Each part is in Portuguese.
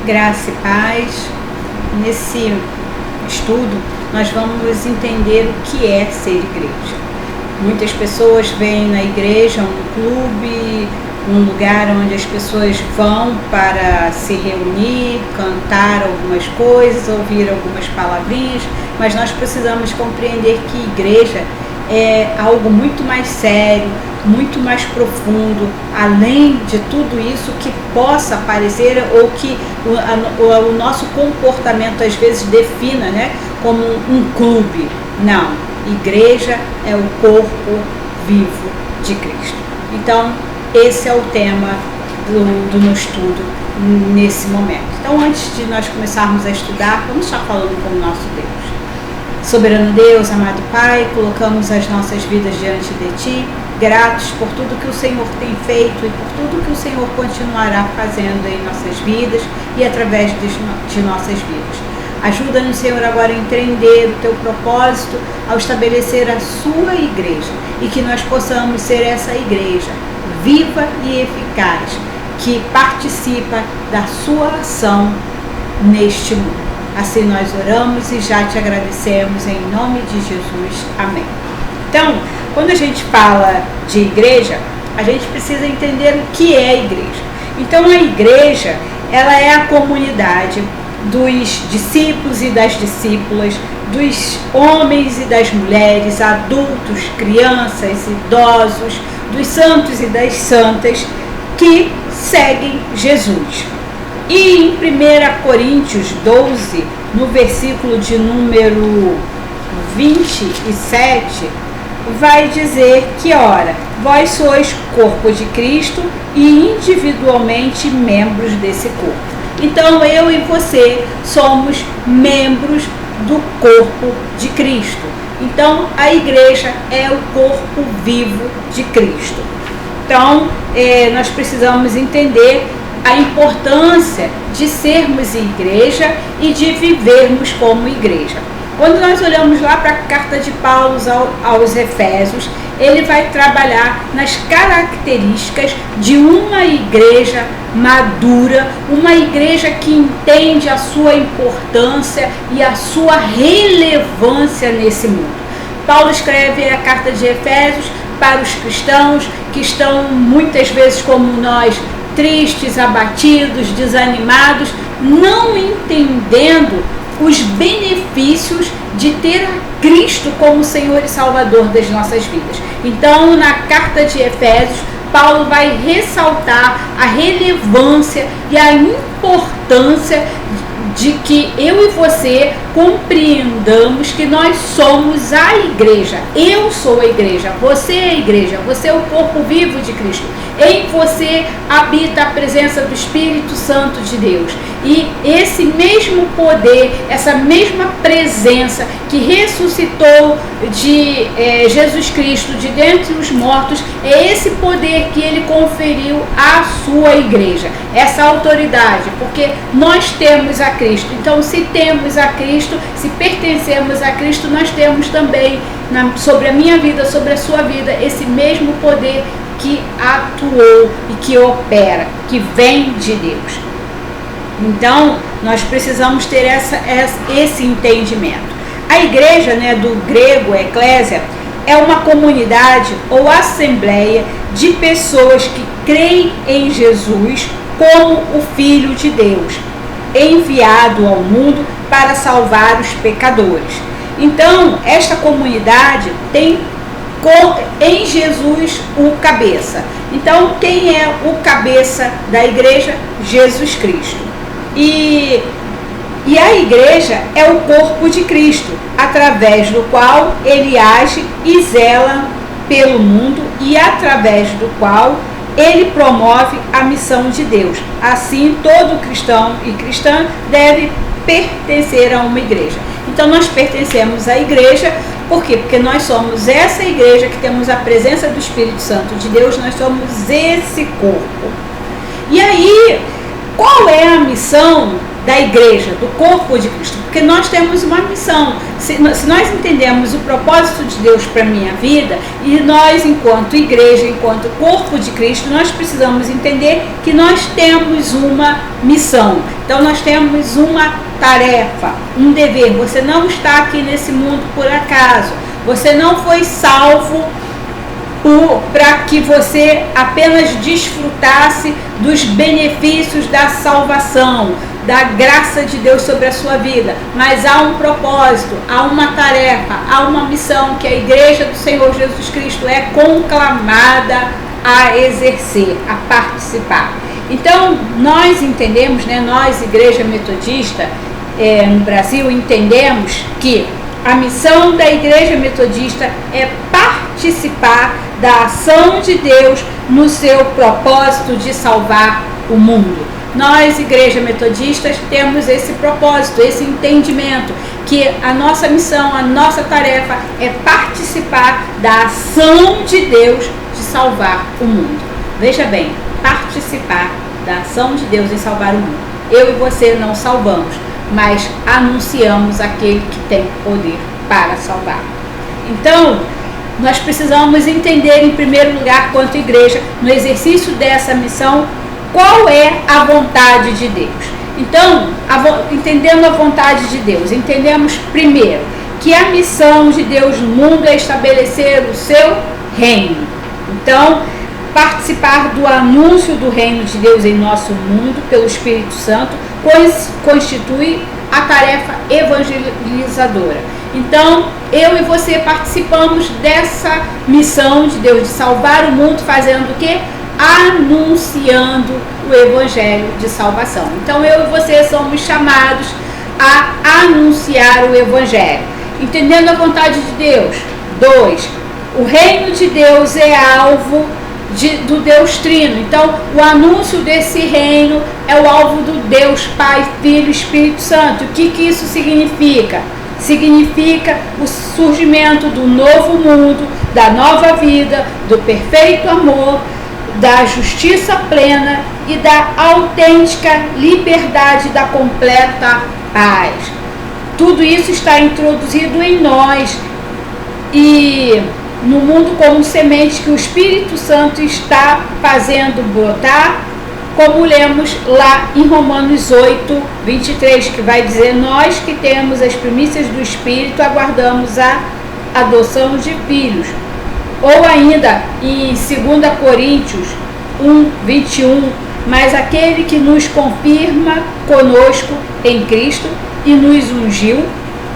Graça e paz. Nesse estudo, nós vamos entender o que é ser igreja. Muitas pessoas veem na igreja um clube, um lugar onde as pessoas vão para se reunir, cantar algumas coisas, ouvir algumas palavrinhas, mas nós precisamos compreender que igreja é algo muito mais sério, muito mais profundo, além de tudo isso que possa parecer ou que o nosso comportamento às vezes defina, né, como um clube. Não, igreja é o corpo vivo de Cristo. Então, esse é o tema do meu estudo nesse momento. Então, antes de nós começarmos a estudar, vamos estar falando com o nosso Deus. Soberano Deus, amado Pai, colocamos as nossas vidas diante de Ti, gratos por tudo que o Senhor tem feito e por tudo que o Senhor continuará fazendo em nossas vidas e através de nossas vidas. Ajuda-nos, Senhor, agora a entender o Teu propósito ao estabelecer a Sua igreja e que nós possamos ser essa igreja viva e eficaz que participa da Sua ação neste mundo. Assim nós oramos e já Te agradecemos em nome de Jesus. Amém. Então, quando a gente fala de igreja, a gente precisa entender o que é a igreja. Então, a igreja, ela é a comunidade dos discípulos e das discípulas, dos homens e das mulheres, adultos, crianças, idosos, dos santos e das santas que seguem Jesus. E em 1 Coríntios 12, no versículo de número 27, vai dizer que, ora, vós sois corpo de Cristo e individualmente membros desse corpo. Então, eu e você somos membros do corpo de Cristo. Então, a igreja é o corpo vivo de Cristo. Então, nós precisamos entender a importância de sermos igreja e de vivermos como igreja. Quando nós olhamos lá para a carta de Paulo aos Efésios, ele vai trabalhar nas características de uma igreja madura, uma igreja que entende a sua importância e a sua relevância nesse mundo. Paulo escreve a carta de Efésios para os cristãos que estão muitas vezes como nós, tristes, abatidos, desanimados, não entendendo os benefícios de ter a Cristo como Senhor e Salvador das nossas vidas. Então, na carta de Efésios, Paulo vai ressaltar a relevância e a importância de que eu e você compreendamos que nós somos a igreja. Eu sou a igreja, você é a igreja, você é o corpo vivo de Cristo. Em você habita a presença do Espírito Santo de Deus. E esse mesmo poder, essa mesma presença que ressuscitou de Jesus Cristo de dentre os mortos, é esse poder que ele conferiu à sua igreja. Essa autoridade, porque nós temos a Cristo. Então, se temos a Cristo, se pertencemos a Cristo, nós temos também sobre a minha vida, sobre a sua vida, esse mesmo poder que atuou e que opera, que vem de Deus. Então, nós precisamos ter esse entendimento. A igreja, do grego eclésia, é uma comunidade ou assembleia de pessoas que creem em Jesus como o Filho de Deus, enviado ao mundo para salvar os pecadores. Então, esta comunidade tem em Jesus o cabeça. Então, quem é o cabeça da igreja? Jesus Cristo. E a igreja é o corpo de Cristo, através do qual ele age e zela pelo mundo e através do qual ele promove a missão de Deus. Assim, todo cristão e cristã deve pertencer a uma igreja. Então, nós pertencemos à igreja. Por quê? Porque nós somos essa igreja que temos a presença do Espírito Santo de Deus, nós somos esse corpo. E aí, qual é a missão da igreja, do corpo de Cristo, porque nós temos uma missão. Se nós entendemos o propósito de Deus para a minha vida, e nós, enquanto igreja, enquanto corpo de Cristo, nós precisamos entender que nós temos uma missão. Então nós temos uma tarefa, um dever. Você não está aqui nesse mundo por acaso. Você não foi salvo para que você apenas desfrutasse dos benefícios da salvação, da graça de Deus sobre a sua vida, mas há um propósito, há uma tarefa, há uma missão que a igreja do Senhor Jesus Cristo é conclamada a exercer, a participar. Então nós entendemos, nós, Igreja Metodista no Brasil, entendemos que a missão da Igreja Metodista é participar da ação de Deus no seu propósito de salvar o mundo. Nós, Igreja Metodistas, temos esse propósito, esse entendimento, que a nossa missão, a nossa tarefa é participar da ação de Deus de salvar o mundo. Veja bem, participar da ação de Deus em salvar o mundo. Eu e você não salvamos, mas anunciamos aquele que tem poder para salvar. Então, nós precisamos entender, em primeiro lugar, quanto igreja, no exercício dessa missão, qual é a vontade de Deus. Então, entendendo a vontade de Deus, entendemos primeiro que a missão de Deus no mundo é estabelecer o seu reino. Então, participar do anúncio do reino de Deus em nosso mundo pelo Espírito Santo constitui a tarefa evangelizadora. Então, eu e você participamos dessa missão de Deus de salvar o mundo, fazendo o quê? Anunciando o evangelho de salvação. Então, eu e você somos chamados a anunciar o evangelho, entendendo a vontade de Deus. 2. O reino de Deus é alvo do Deus Trino. Então, o anúncio desse reino é o alvo do Deus Pai, Filho e Espírito Santo. O que isso significa? Significa o surgimento do novo mundo, da nova vida, do perfeito amor, da justiça plena e da autêntica liberdade, da completa paz. Tudo isso está introduzido em nós e no mundo como semente que o Espírito Santo está fazendo brotar, como lemos lá em Romanos 8, 23, que vai dizer: nós que temos as primícias do Espírito aguardamos a adoção de filhos. Ou ainda em 2 Coríntios 1, 21, mas aquele que nos confirma conosco em Cristo e nos ungiu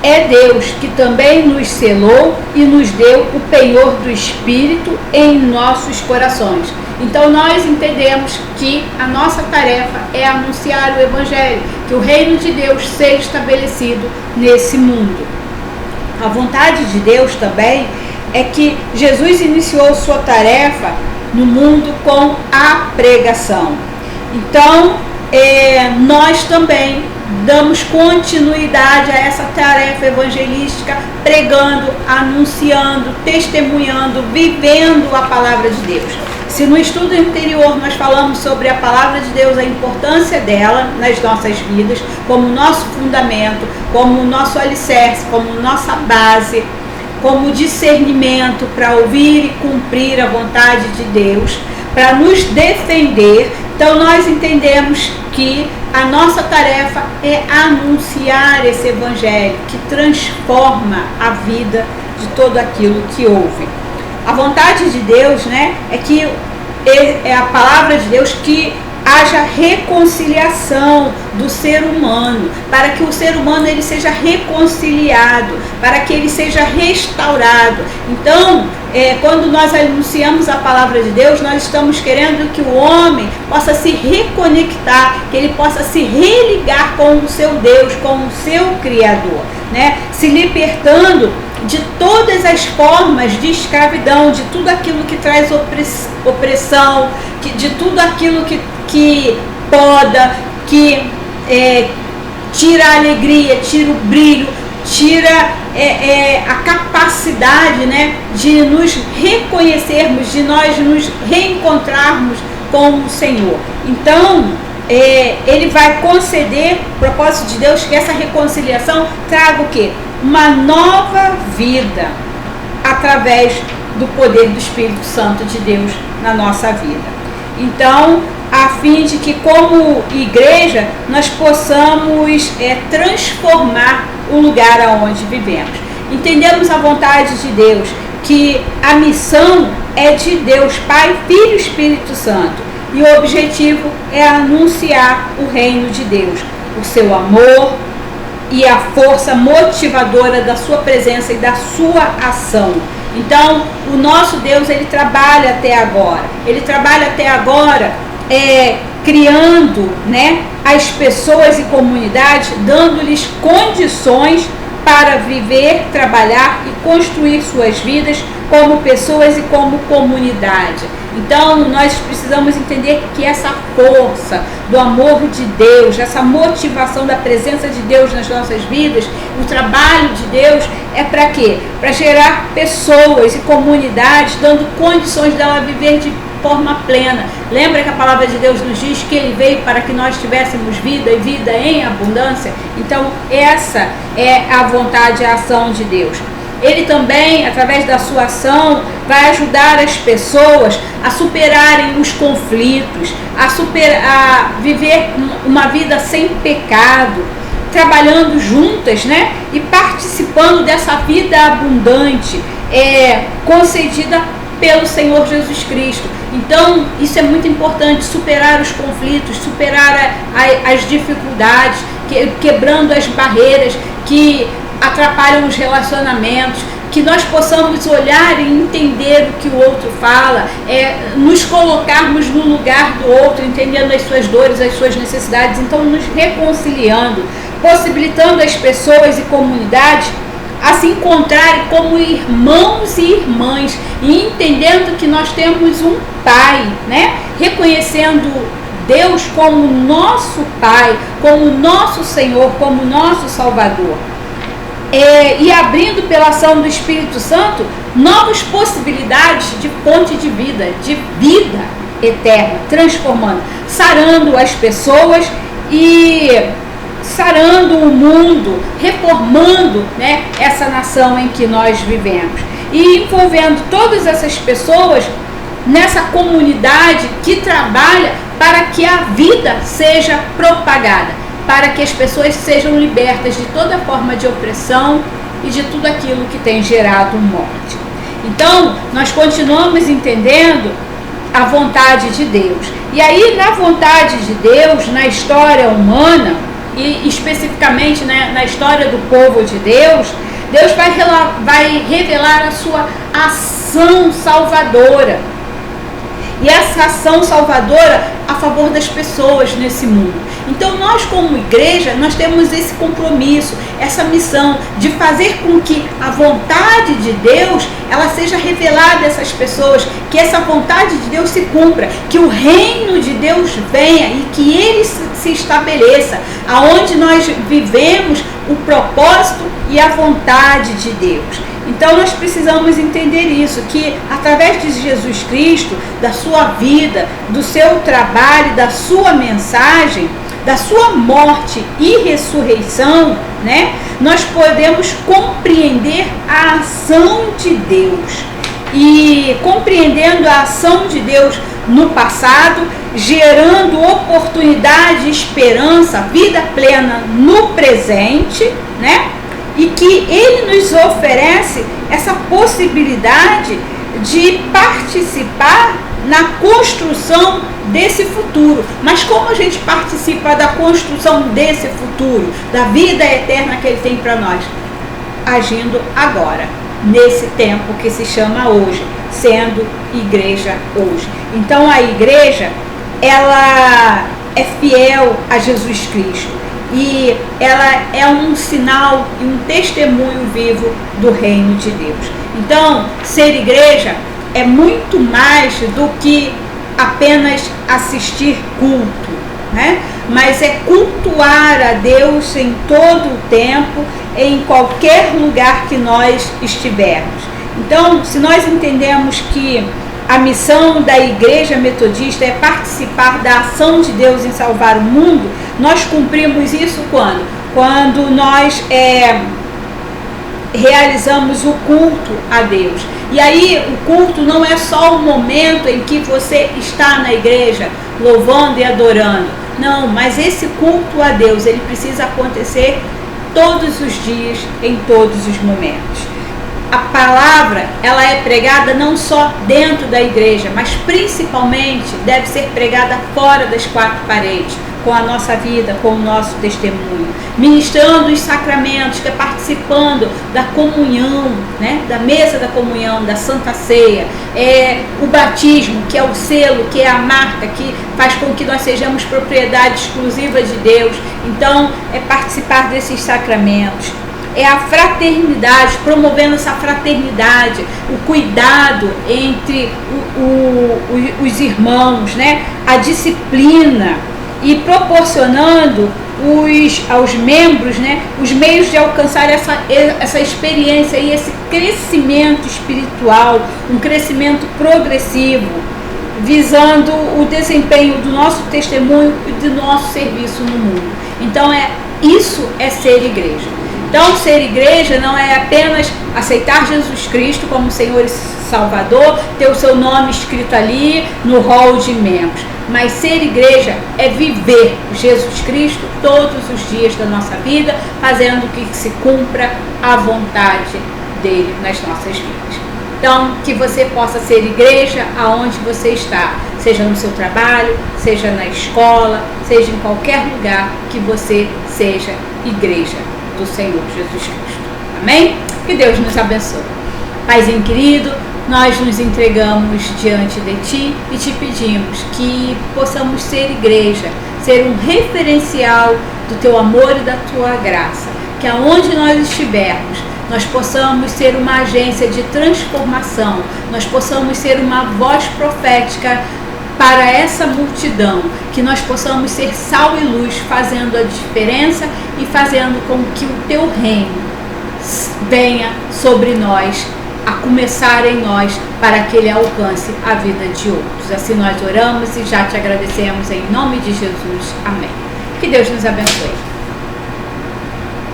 é Deus, que também nos selou e nos deu o penhor do Espírito em nossos corações. Então nós entendemos que a nossa tarefa é anunciar o Evangelho, que o reino de Deus seja estabelecido nesse mundo. A vontade de Deus também é que Jesus iniciou sua tarefa no mundo com a pregação. Então, nós também damos continuidade a essa tarefa evangelística, pregando, anunciando, testemunhando, vivendo a palavra de Deus. Se no estudo anterior nós falamos sobre a palavra de Deus, a importância dela nas nossas vidas, como nosso fundamento, como nosso alicerce, como nossa base, como discernimento para ouvir e cumprir a vontade de Deus, para nos defender. Então nós entendemos que a nossa tarefa é anunciar esse evangelho que transforma a vida de todo aquilo que ouve. A vontade de Deus, é que é a palavra de Deus que haja reconciliação do ser humano, para que o ser humano ele seja reconciliado, para que ele seja restaurado. Então, quando nós anunciamos a palavra de Deus, nós estamos querendo que o homem possa se reconectar, que ele possa se religar com o seu Deus, com o seu Criador, se libertando de todas as formas de escravidão, de tudo aquilo que traz opressão, de tudo aquilo que poda, que tira a alegria, tira o brilho, tira a capacidade de nos reconhecermos, de nós nos reencontrarmos com o Senhor. Então, Ele vai conceder, propósito de Deus, que essa reconciliação traga o quê? Uma nova vida, através do poder do Espírito Santo de Deus na nossa vida. Então, a fim de que, como igreja, nós possamos transformar o lugar aonde vivemos. Entendemos a vontade de Deus, que a missão é de Deus, Pai, Filho e Espírito Santo. E o objetivo é anunciar o reino de Deus, o seu amor e a força motivadora da sua presença e da sua ação. Então, o nosso Deus, ele trabalha até agora. Ele trabalha até agora criando, né, as pessoas e comunidades, dando-lhes condições para viver, trabalhar e construir suas vidas como pessoas e como comunidade. Então, nós precisamos entender que essa força do amor de Deus, essa motivação da presença de Deus nas nossas vidas, o trabalho de Deus é para quê? Para gerar pessoas e comunidades, dando condições dela viver de forma plena. Lembra que a palavra de Deus nos diz que Ele veio para que nós tivéssemos vida e vida em abundância? Então, essa é a vontade e a ação de Deus. Ele também, através da sua ação, vai ajudar as pessoas a superarem os conflitos, a viver uma vida sem pecado, trabalhando juntas, né? E participando dessa vida abundante, concedida pelo Senhor Jesus Cristo. Então, isso é muito importante, superar os conflitos, superar as dificuldades, quebrando as barreiras que atrapalham os relacionamentos, que nós possamos olhar e entender o que o outro fala, nos colocarmos no lugar do outro, entendendo as suas dores, as suas necessidades, então nos reconciliando, possibilitando as pessoas e comunidades a se encontrarem como irmãos e irmãs, e entendendo que nós temos um Pai, né? Reconhecendo Deus como nosso Pai, como nosso Senhor, como nosso Salvador. E abrindo pela ação do Espírito Santo novas possibilidades de fonte de vida eterna, transformando, sarando as pessoas e sarando o mundo, reformando, né, essa nação em que nós vivemos e envolvendo todas essas pessoas nessa comunidade que trabalha para que a vida seja propagada, para que as pessoas sejam libertas de toda forma de opressão e de tudo aquilo que tem gerado morte. Então, nós continuamos entendendo a vontade de Deus. E aí, na vontade de Deus, na história humana, e especificamente, né, na história do povo de Deus, Deus vai revelar a sua ação salvadora. E essa ação salvadora a favor das pessoas nesse mundo. Então nós, como igreja, nós temos esse compromisso, essa missão de fazer com que a vontade de Deus, ela seja revelada a essas pessoas, que essa vontade de Deus se cumpra, que o reino de Deus venha e que ele se estabeleça, aonde nós vivemos o propósito e a vontade de Deus. Então nós precisamos entender isso, que através de Jesus Cristo, da sua vida, do seu trabalho, da sua mensagem, da sua morte e ressurreição, né, nós podemos compreender a ação de Deus. E compreendendo a ação de Deus no passado, gerando oportunidade, esperança, vida plena no presente, né? E que Ele nos oferece essa possibilidade de participar na construção desse futuro. Mas como a gente participa da construção desse futuro, da vida eterna que Ele tem para nós? Agindo agora, nesse tempo que se chama hoje, sendo igreja hoje. Então a igreja, ela é fiel a Jesus Cristo. E ela é um sinal e um testemunho vivo do reino de Deus. Então, ser igreja é muito mais do que apenas assistir culto, né? Mas é cultuar a Deus em todo o tempo, em qualquer lugar que nós estivermos. Então, se nós entendemos que a missão da Igreja Metodista é participar da ação de Deus em salvar o mundo, nós cumprimos isso quando? Quando nós realizamos o culto a Deus. E aí o culto não é só o momento em que você está na igreja louvando e adorando. Não, mas esse culto a Deus, ele precisa acontecer todos os dias, em todos os momentos. A palavra, ela é pregada não só dentro da igreja, mas principalmente deve ser pregada fora das quatro paredes, com a nossa vida, com o nosso testemunho, ministrando os sacramentos, que é participando da comunhão, né? Da mesa da comunhão, da Santa Ceia, o batismo, que é o selo, que é a marca, que faz com que nós sejamos propriedade exclusiva de Deus. Então, é participar desses sacramentos. É a fraternidade, promovendo essa fraternidade, o cuidado entre os irmãos, né? A disciplina, e proporcionando aos membros, né, os meios de alcançar essa experiência e esse crescimento espiritual, um crescimento progressivo, visando o desempenho do nosso testemunho e do nosso serviço no mundo. Então, isso é ser igreja. Então, ser igreja não é apenas aceitar Jesus Cristo como Senhor e Salvador, ter o seu nome escrito ali no rol de membros. Mas ser igreja é viver Jesus Cristo todos os dias da nossa vida, fazendo que se cumpra a vontade dele nas nossas vidas. Então, que você possa ser igreja aonde você está, seja no seu trabalho, seja na escola, seja em qualquer lugar, que você seja igreja do Senhor Jesus Cristo. Amém? Que Deus nos abençoe. Paizinho querido, nós nos entregamos diante de Ti e Te pedimos que possamos ser igreja, ser um referencial do Teu amor e da Tua graça, que aonde nós estivermos, nós possamos ser uma agência de transformação, nós possamos ser uma voz profética para essa multidão, que nós possamos ser sal e luz, fazendo a diferença e fazendo com que o Teu reino venha sobre nós, a começar em nós, para que Ele alcance a vida de outros. Assim nós oramos e já Te agradecemos em nome de Jesus. Amém. Que Deus nos abençoe.